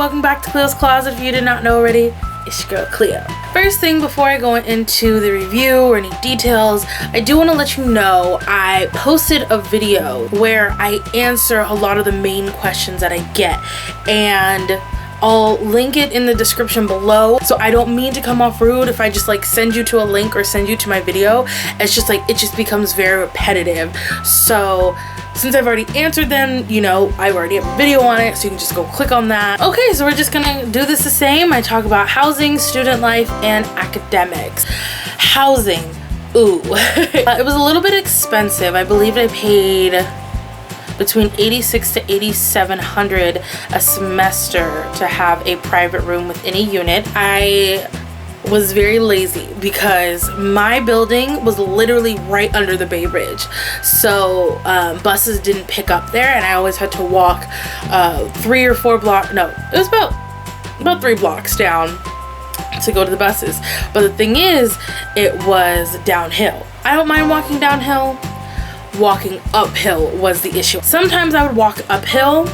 welcome back to Cleo's Closet. If you did not know already, it's your girl Cleo. First thing, before I go into the review or any details, I do want to let you know I posted a video where I answer a lot of the main questions that I get, and I'll link it in the description below. So I don't mean to come off rude if I just like send you to a link or send you to my video. It's just like, it just becomes very repetitive. So since I've already answered them, you know, I already have a video on it, so you can just go click on that. Okay, so we're just gonna do this the same. I talk about housing, student life, and academics. Housing, ooh. It was a little bit expensive. I believe I paid between $8,600 to $8,700 a semester to have a private room within a unit. I was very lazy because my building was literally right under the Bay Bridge, so buses didn't pick up there, and I always had to walk 3 or 4 blocks. No, it was about 3 blocks down to go to the buses. But the thing is, it was downhill. I don't mind walking downhill. Walking uphill was the issue. Sometimes I would walk uphill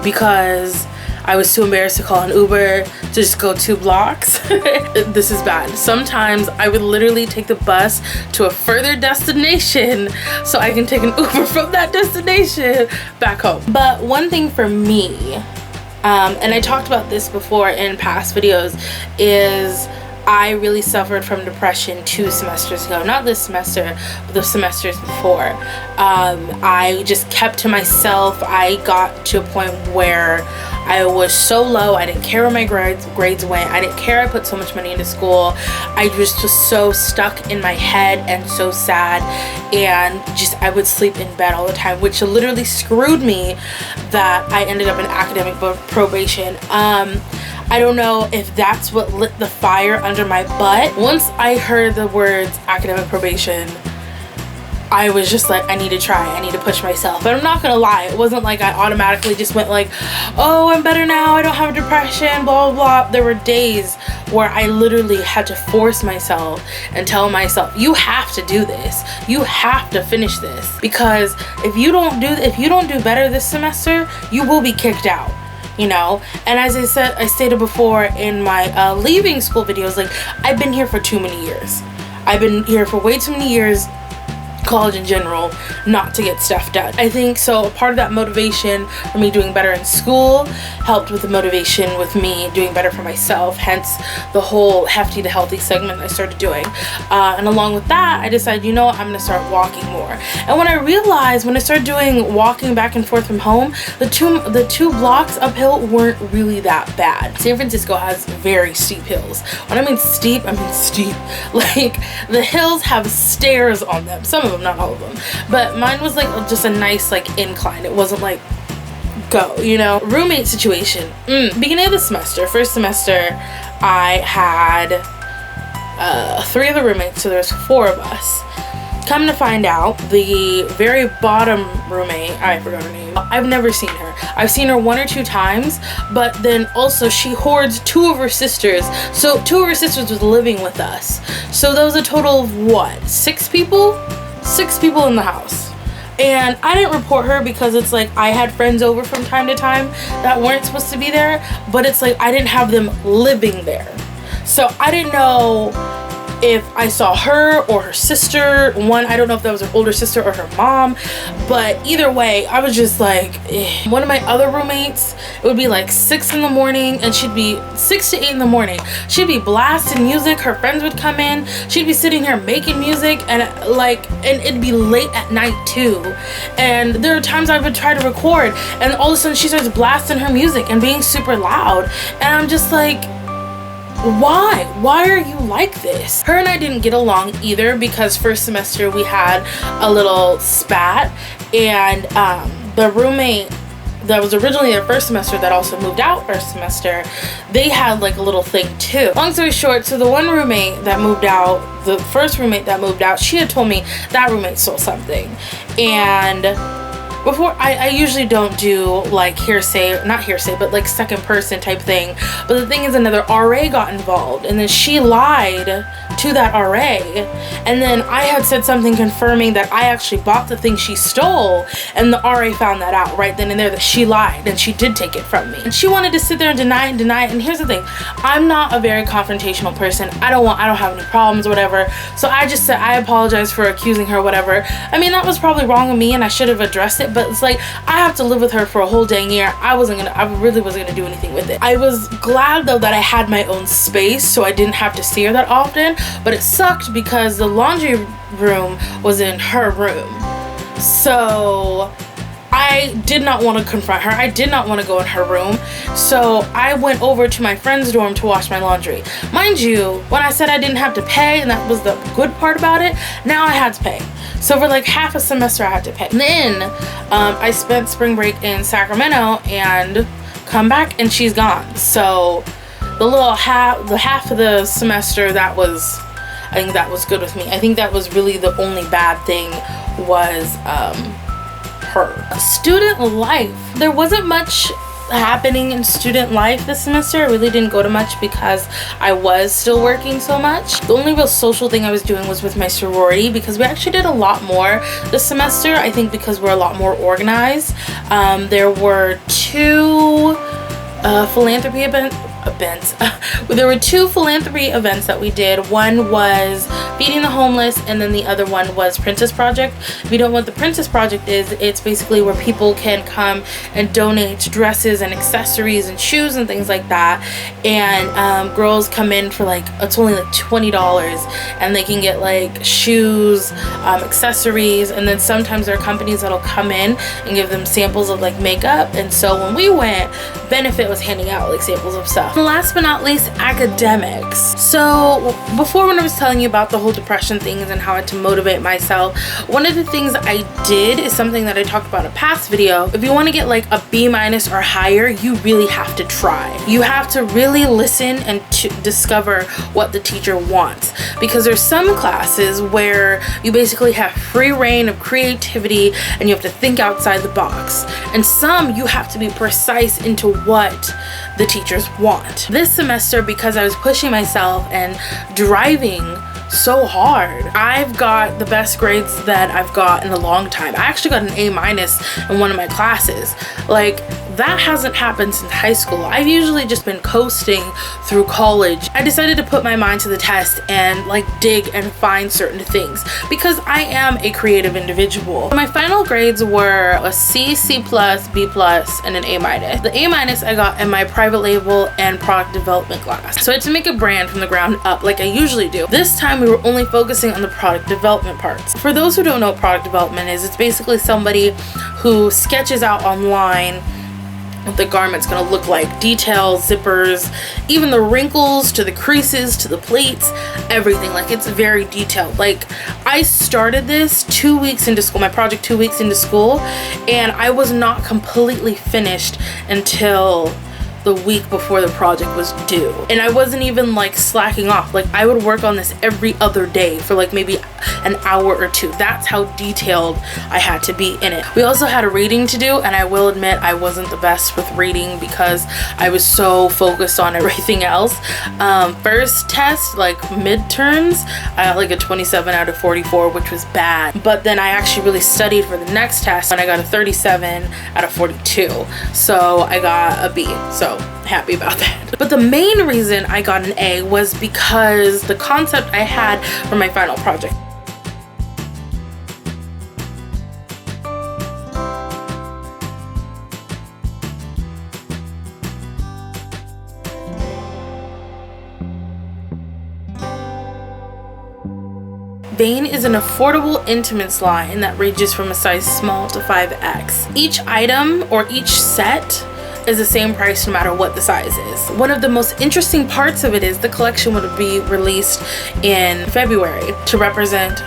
because I was too embarrassed to call an Uber to just go 2 blocks. This is bad. Sometimes I would literally take the bus to a further destination so I can take an Uber from that destination back home. But one thing for me, and I talked about this before in past videos, is I really suffered from depression 2 semesters ago. Not this semester, but the semesters before. I just kept to myself. I got to a point where I was so low. I didn't care where my grades went. I didn't care I put so much money into school. I just was so stuck in my head and so sad, and just I would sleep in bed all the time, which literally screwed me that I ended up in academic probation. I don't know if that's what lit the fire under my butt. Once I heard the words academic probation, I was just like, I need to try, I need to push myself. But I'm not gonna lie, it wasn't like I automatically just went like, oh, I'm better now, I don't have depression, blah, blah, blah. There were days where I literally had to force myself and tell myself, you have to do this. You have to finish this. Because if you don't do better this semester, you will be kicked out. You know, and as I stated before in my leaving school videos, like, I've been here for too many years. I've been here for way too many years, college in general, not to get stuff done. I think so part of that motivation for me doing better in school helped with the motivation with me doing better for myself, hence the whole hefty to healthy segment I started doing. And along with that, I decided, you know what, I'm gonna start walking more. And when I started doing walking back and forth from home, the two blocks uphill weren't really that bad. San Francisco has very steep hills. When I mean steep, I mean steep. Like, the hills have stairs on them. Some of them, not all of them, but mine was like just a nice like incline. It wasn't like go, you know. Roommate situation. Beginning of the semester, first semester, I had 3 other roommates, so there's 4 of us. Come to find out, the very bottom roommate, I forgot her name, I've never seen her. I've seen her 1 or 2 times, but then also she hoards 2 of her sisters. So 2 of her sisters was living with us. So that was a total of what? 6 people? 6 people in the house. And I didn't report her because it's like I had friends over from time to time that weren't supposed to be there, but it's like I didn't have them living there. So I didn't know if I saw her or her sister. One, I don't know if that was her older sister or her mom, but either way, I was just like, eh. One of my other roommates, it would be like 6 in the morning, and she'd be 6 to 8 in the morning. She'd be blasting music. Her friends would come in. She'd be sitting here making music, and it'd be late at night too. And there were times I would try to record, and all of a sudden she starts blasting her music and being super loud, and I'm just like, why are you like this? Her and I didn't get along either, because first semester we had a little spat, and the roommate that was originally their first semester that also moved out first semester, they had like a little thing too. Long story short, so the one roommate that moved out, the first roommate that moved out, she had told me that roommate stole something, and before, I usually don't do like hearsay, not hearsay, but like second person type thing. But the thing is, another RA got involved, and then she lied to that RA, and then I had said something confirming that I actually bought the thing she stole, and the RA found that out right then and there, that she lied and she did take it from me. And she wanted to sit there and deny it. And here's the thing, I'm not a very confrontational person. I don't have any problems or whatever. So I just said I apologize for accusing her, whatever. I mean, that was probably wrong of me and I should have addressed it, but it's like, I have to live with her for a whole dang year. I really wasn't gonna do anything with it. I was glad though that I had my own space, so I didn't have to see her that often, but it sucked because the laundry room was in her room. So I did not want to confront her. I did not want to go in her room. So I went over to my friend's dorm to wash my laundry. Mind you, when I said I didn't have to pay, and that was the good part about it, now I had to pay. So for like half a semester I had to pay. And then I spent spring break in Sacramento and come back and she's gone. So the half of the semester, I think that was good with me. I think that was really the only bad thing was her. Student life. There wasn't much happening in student life this semester. I really didn't go to much because I was still working so much. The only real social thing I was doing was with my sorority, because we actually did a lot more this semester. I think because we're a lot more organized. There were two philanthropy events. There were two philanthropy events that we did. One was feeding the homeless, and then the other one was Princess Project. If you don't know what the Princess Project is, it's basically where people can come and donate dresses and accessories and shoes and things like that. And girls come in for like, it's only like $20, and they can get like shoes, accessories, and then sometimes there are companies that'll come in and give them samples of like makeup. And so when we went, Benefit was handing out like samples of stuff. And last but not least, academics. So before, when I was telling you about the whole depression things and how I had to motivate myself, one of the things I did is something that I talked about in a past video. If you want to get like a B- or higher, you really have to try. You have to really listen and discover what the teacher wants, because there's some classes where you basically have free reign of creativity and you have to think outside the box, and some you have to be precise into what the teachers want. This semester, because I was pushing myself and driving so hard, I've got the best grades that I've got in a long time. I actually got an A- in one of my classes. Like, that hasn't happened since high school. I've usually just been coasting through college. I decided to put my mind to the test and like dig and find certain things, because I am a creative individual. My final grades were a C, C+, B+, and an A-. The A- I got in my private label and product development class. So I had to make a brand from the ground up like I usually do. This time we were only focusing on the product development parts. For those who don't know what product development is, it's basically somebody who sketches out online what the garment's gonna look like. Details, zippers, even the wrinkles to the creases to the pleats, everything. Like, it's very detailed. Like, I started this 2 weeks into school, my project 2 weeks into school, and I was not completely finished until the week before the project was due. And I wasn't even like slacking off. Like, I would work on this every other day for like maybe an hour or two. That's how detailed I had to be in it. We also had a reading to do, and I will admit I wasn't the best with reading because I was so focused on everything else. First test, like midterms, I got like a 27 out of 44, which was bad. But then I actually really studied for the next test, and I got a 37 out of 42. So I got a B. So happy about that. But the main reason I got an A was because the concept I had for my final project. Vein is an affordable intimates line that ranges from a size small to 5X. Each item or each set is the same price no matter what the size is. One of the most interesting parts of it is the collection would be released in February to represent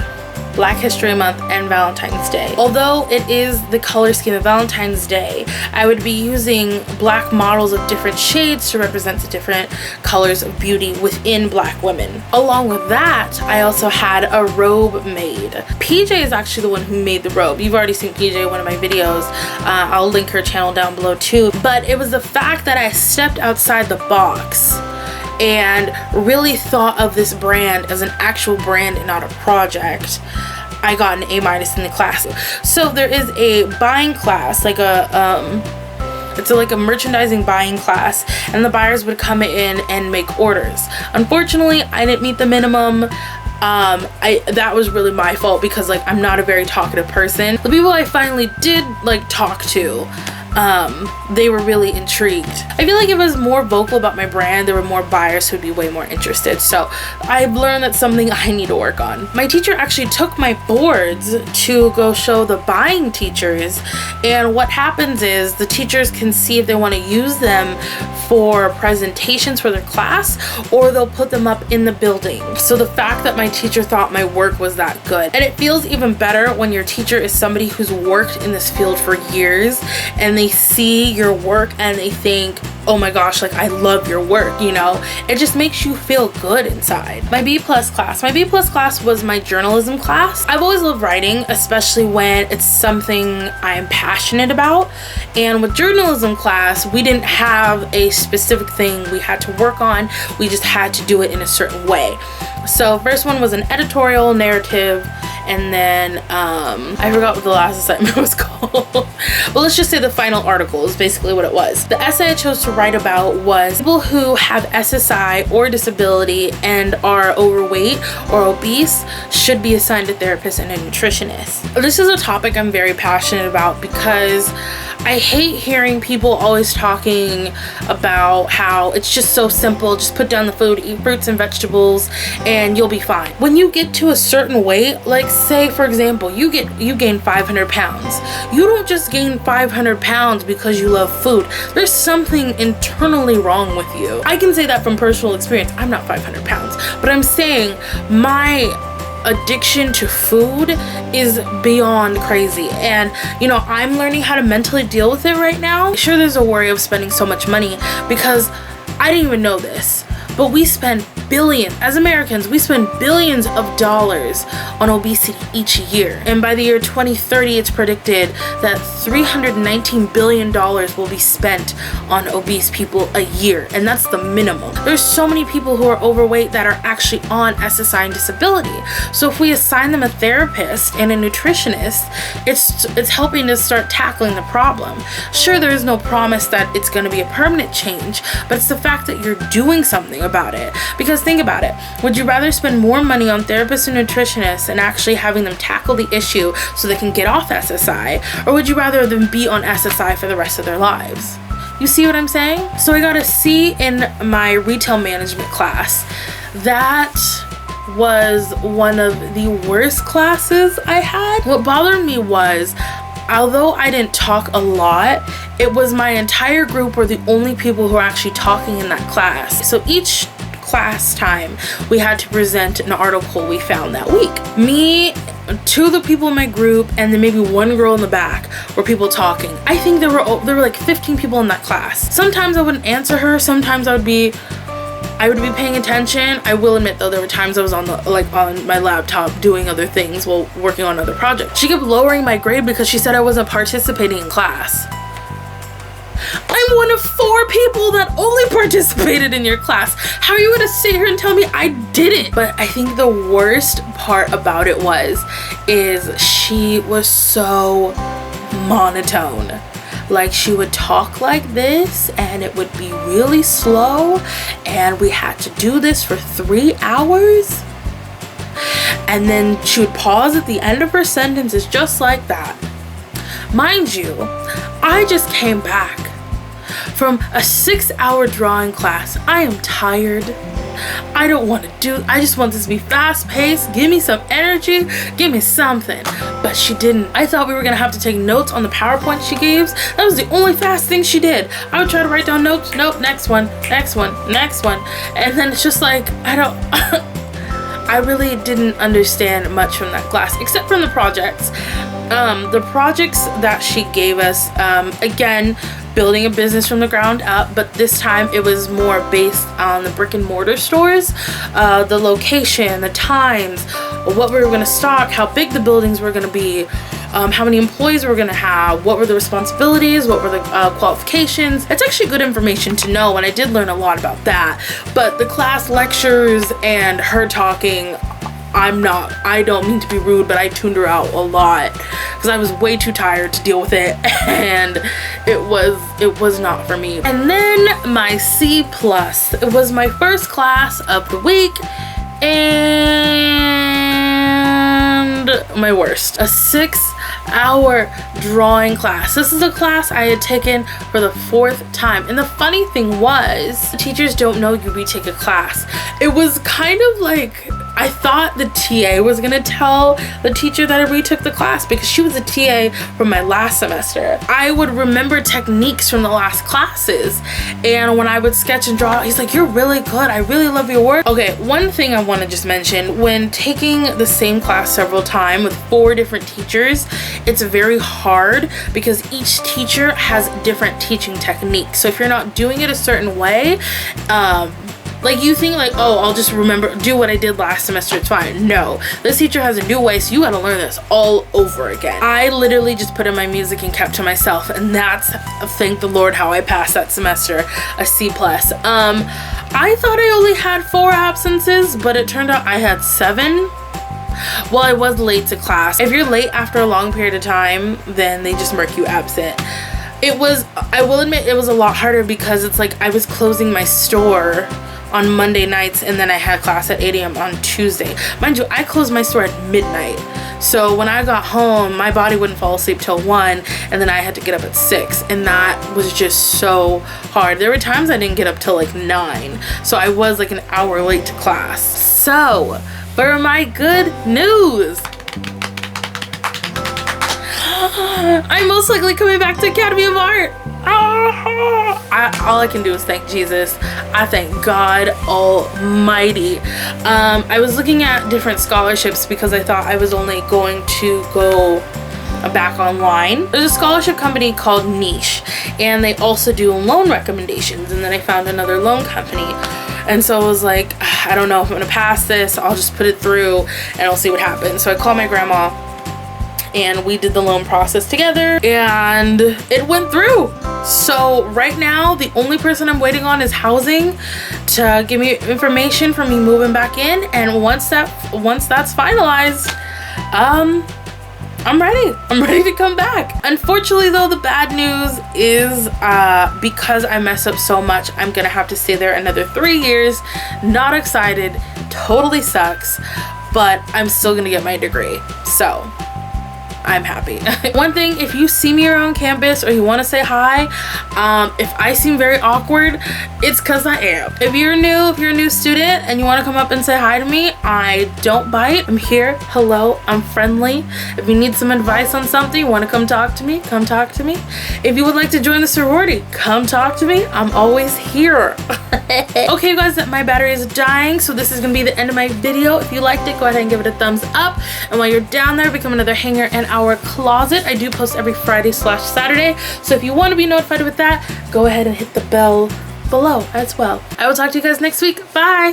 Black History Month, and Valentine's Day. Although it is the color scheme of Valentine's Day, I would be using black models of different shades to represent the different colors of beauty within black women. Along with that, I also had a robe made. PJ is actually the one who made the robe. You've already seen PJ in one of my videos. I'll link her channel down below too. But it was the fact that I stepped outside the box and really thought of this brand as an actual brand and not a project. I got an A- in the class. So there is a buying class, like it's like a merchandising buying class, and the buyers would come in and make orders. Unfortunately, I didn't meet the minimum. That was really my fault because like I'm not a very talkative person. The people I finally did like talk to, they were really intrigued. I feel like if I was more vocal about my brand, there were more buyers who would be way more interested. So I've learned that's something I need to work on. My teacher actually took my boards to go show the buying teachers, and what happens is the teachers can see if they want to use them for presentations for their class, or they'll put them up in the building. So the fact that my teacher thought my work was that good, and it feels even better when your teacher is somebody who's worked in this field for years and they see your work and they think, oh my gosh, like I love your work, you know? It just makes you feel good inside. My B+ class. My B+ class was my journalism class. I've always loved writing, especially when it's something I'm passionate about. And with journalism class, we didn't have a specific thing we had to work on. We just had to do it in a certain way. So first one was an editorial narrative, and then I forgot what the last assignment was called. But let's just say the final article is basically what it was. The essay I chose to write about was people who have SSI or disability and are overweight or obese should be assigned a therapist and a nutritionist. This is a topic I'm very passionate about because I hate hearing people always talking about how it's just so simple, just put down the food, eat fruits and vegetables, and you'll be fine. When you get to a certain weight, like say for example, you gain 500 pounds. You don't just gain 500 pounds because you love food. There's something internally wrong with you. I can say that from personal experience. I'm not 500 pounds, but I'm saying my addiction to food is beyond crazy, and you know, I'm learning how to mentally deal with it right now. Sure, there's a worry of spending so much money because I didn't even know this, but we spend billions, as Americans, we spend billions of dollars on obesity each year. And by the year 2030, it's predicted that $319 billion will be spent on obese people a year. And that's the minimum. There's so many people who are overweight that are actually on SSI and disability. So if we assign them a therapist and a nutritionist, it's helping to start tackling the problem. Sure, there is no promise that it's going to be a permanent change, but it's the fact that you're doing something about it. Because think about it, would you rather spend more money on therapists and nutritionists and actually having them tackle the issue so they can get off SSI, or would you rather them be on SSI for the rest of their lives? You see what I'm saying? So I got a C in my retail management class. That was one of the worst classes I had. What bothered me was, although I didn't talk a lot, it was my entire group were the only people who were actually talking in that class. So each class time we had to present an article we found that week. Me, two of the people in my group, and then maybe one girl in the back were people talking. I think there were like 15 people in that class. Sometimes I wouldn't answer her, sometimes I would be paying attention. I will admit though, there were times I was on my laptop doing other things while working on other projects. She kept lowering my grade because she said I wasn't participating in class. I'm one of 4 people that only participated in your class. How are you gonna sit here and tell me I didn't? But I think the worst part about it is she was so monotone. Like, she would talk like this and it would be really slow, and we had to do this for 3 hours, and then she would pause at the end of her sentences just like that. Mind you, I just came back from a 6-hour drawing class. I am tired. I don't want to I just want this to be fast paced. Give me some energy, give me something. But she didn't. I thought we were gonna have to take notes on the PowerPoint she gave. That was the only fast thing she did. I would try to write down notes. Nope, next one. And then it's just like, I I really didn't understand much from that class, except from the projects. The projects that she gave us, again, building a business from the ground up, but this time it was more based on the brick and mortar stores, the location, the times, what we were going to stock, how big the buildings were going to be, how many employees we were going to have, what were the responsibilities, what were the qualifications. It's actually good information to know, and I did learn a lot about that. But the class lectures and her talking, I don't mean to be rude, but I tuned her out a lot because I was way too tired to deal with it, and it was not for me. And then my C+, it was my first class of the week, and my worst, a 6-hour drawing class. This is a class I had taken for the 4th time, and the funny thing was, the teachers don't know you retake a class. It was kind of like, I thought the TA was gonna tell the teacher that I retook the class because she was a TA from my last semester. I would remember techniques from the last classes, and when I would sketch and draw, he's like, you're really good, I really love your work. Okay, one thing I want to just mention, when taking the same class several times with 4 different teachers, it's very hard because each teacher has different teaching techniques. So if you're not doing it a certain way, like you think like, oh, I'll just do what I did last semester, it's fine. No, this teacher has a new way, so you gotta learn this all over again. I literally just put in my music and kept to myself, and that's, thank the Lord, how I passed that semester, a C+. I thought I only had 4 absences, but it turned out I had 7. Well, I was late to class. If you're late after a long period of time, then they just mark you absent. It was, I will admit, it was a lot harder because it's like I was closing my store on Monday nights, and then I had class at 8 a.m. on Tuesday. Mind you, I closed my store at midnight. So when I got home, my body wouldn't fall asleep till 1, and then I had to get up at 6, and that was just so hard. There were times I didn't get up till like 9, so I was like an hour late to class. So for my good news, I'm most likely coming back to Academy of Art. All I can do is thank Jesus. I thank God Almighty. I was looking at different scholarships because I thought I was only going to go back online. There's a scholarship company called Niche, and they also do loan recommendations, and then I found another loan company. And so I was like, I don't know if I'm gonna pass this. I'll just put it through and I'll see what happens. So I called my grandma, and we did the loan process together, and it went through. So right now, the only person I'm waiting on is housing to give me information for me moving back in. And once that's finalized, I'm ready. I'm ready to come back. Unfortunately though, the bad news is because I messed up so much, I'm gonna have to stay there another 3 years. Not excited, totally sucks, but I'm still gonna get my degree. So I'm happy. One thing, if you see me around campus or you want to say hi, if I seem very awkward, it's because I am. If you're a new student and you want to come up and say hi to me, I don't bite. I'm here. Hello, I'm friendly. If you need some advice on something, you want to come talk to me, come talk to me. If you would like to join the sorority, come talk to me. I'm always here. Okay, you guys, my battery is dying, so this is gonna be the end of my video. If you liked it, go ahead and give it a thumbs up, and while you're down there, become another hanger in our closet. I do post every Friday/Saturday, so if you want to be notified with that, go ahead and hit the bell below as well. I will talk to you guys next week. Bye.